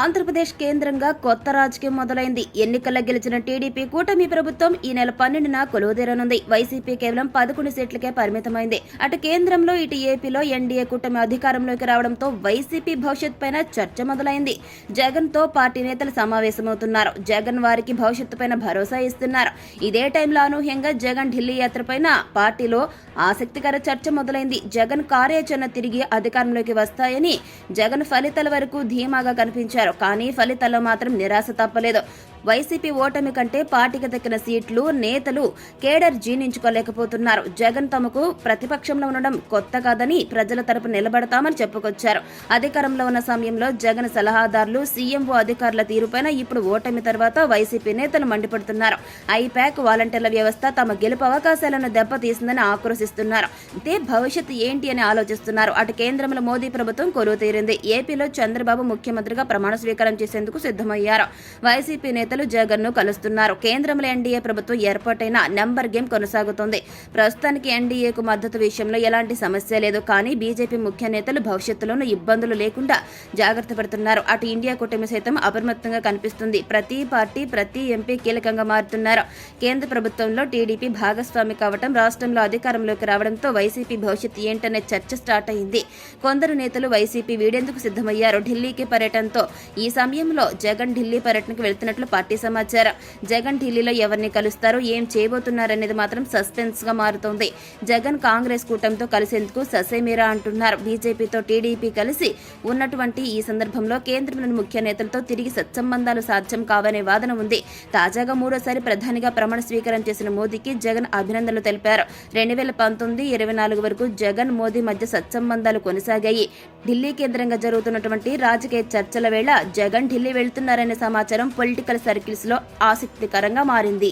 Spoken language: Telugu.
ఆంధ్రప్రదేశ్ కేంద్రంగా కొత్త రాజకీయం మొదలైంది. ఎన్నికల్లో గెలిచిన టీడీపీ కూటమి ప్రభుత్వం ఈ నెల 12న కొలువుదీరనుంది. వైసీపీ కేవలం 11 సీట్లకే పరిమితమైంది. అటు కేంద్రంలో ఇటు ఏపీలో ఎన్డీఏ కూటమి అధికారంలోకి రావడంతో వైసీపీ భవిష్యత్ పైన చర్చ మొదలైంది. జగన్ తో పార్టీ నేతలు సమావేశమవుతున్నారు. జగన్ వారికి భవిష్యత్తు పైన భరోసా ఇస్తున్నారు. ఇదే టైంలో అనూహ్యంగా జగన్ ఢిల్లీ యాత్ర పైన పార్టీలో ఆసక్తికర చర్చ మొదలైంది. జగన్ కార్యాచరణ తిరిగి అధికారంలోకి వస్తాయని జగన్ ఫలితాల వరకు ధీమాగా కనిపించారు. కానీ ఫలితాల్లో మాత్రం నిరాశ తప్పలేదు. వైసీపీ ఓటమి కంటే పార్టీకి దక్కిన సీట్లు నేతలు కేడర్ జీర్ణించుకోలేకపోతున్నారు. జగన్ తమకు ప్రతిపక్షంలో ఉండడం కొత్త కాదని ప్రజల తరపు నిలబడతామని చెప్పుకొచ్చారు. అధికారంలో ఉన్న సమయంలో జగన్ సలహాదారులు సీఎంఓ అధికారుల తీరుపైన ఇప్పుడు ఓటమి తర్వాత వైసీపీ నేతలు మండిపడుతున్నారు. ఐపాక్ వాలంటీర్ల వ్యవస్థ తమ గెలుపు అవకాశాలను దెబ్బతీసిందని ఆక్రోశిస్తున్నారు. అయితే భవిష్యత్తు ఏంటి అని ఆలోచిస్తున్నారు. అటు కేంద్రంలో మోదీ ప్రభుత్వం కొలువు తీరింది. ఏపీలో చంద్రబాబు ముఖ్యమంత్రిగా ప్రమాణ స్వీకారం చేసేందుకు సిద్ధమయ్యారు. వైసీపీ నేతలు జగన్ ను కలుస్తున్నారు. కేంద్రంలో ఎన్డీఏ ప్రభుత్వం ఏర్పాటైన నెంబర్ గేమ్ కొనసాగుతోంది. ప్రస్తుతానికి ఎన్డీఏకు మద్దతు విషయంలో ఎలాంటి సమస్య లేదు. కానీ బీజేపీ ముఖ్య నేతలు భవిష్యత్తులోనూ ఇబ్బందులు లేకుండా జాగ్రత్త పడుతున్నారు. అటు ఇండియా కూటమి సైతం అప్రమత్తంగా కనిపిస్తుంది. ప్రతి పార్టీ ప్రతి ఎంపీ కీలకంగా మారుతున్నారు. కేంద్ర ప్రభుత్వంలో టీడీపీ భాగస్వామి కావడం, రాష్ట్రంలో అధికారంలోకి రావడంతో వైసీపీ భవిష్యత్తు ఏంటనే చర్చ స్టార్ట్ అయింది. కొందరు నేతలు వైసీపీ వీడేందుకు సిద్ధమయ్యారు. ఢిల్లీకి పర్యటనతో ఈ సమయంలో జగన్ ఢిల్లీ పర్యటనకు వెళ్తున్నట్లు పార్టీ సమాచారం. జగన్ ఢిల్లీలో ఎవరిని కలుస్తారు, ఏం చేయబోతున్నారనేది మాత్రం సస్పెన్స్ గా మారుతోంది. జగన్ కాంగ్రెస్ కూటమితో కలిసేందుకు ససేమిరా అంటున్నారు. బీజేపీతో టీడీపీ కలిసి ఉన్నటువంటి ఈ సందర్భంలో కేంద్రంలోని ముఖ్య నేతలతో తిరిగి సత్సంబంధాలు సాధ్యం కావనే వాదన ఉంది. తాజాగా మూడోసారి ప్రధానిగా ప్రమాణ స్వీకారం చేసిన మోదీకి జగన్ అభినందనలు తెలిపారు. 2019-24 వరకు జగన్ మోదీ మధ్య సత్సంబంధాలు కొనసాగాయి. ఢిల్లీ కేంద్రంగా జరుగుతున్నటువంటి రాజకీయ చర్చల వేళ జగన్ ఢిల్లీ వెళ్తున్నారనే సమాచారం పొలిటికల్ సర్కిల్స్ లో ఆసక్తికరంగా మారింది.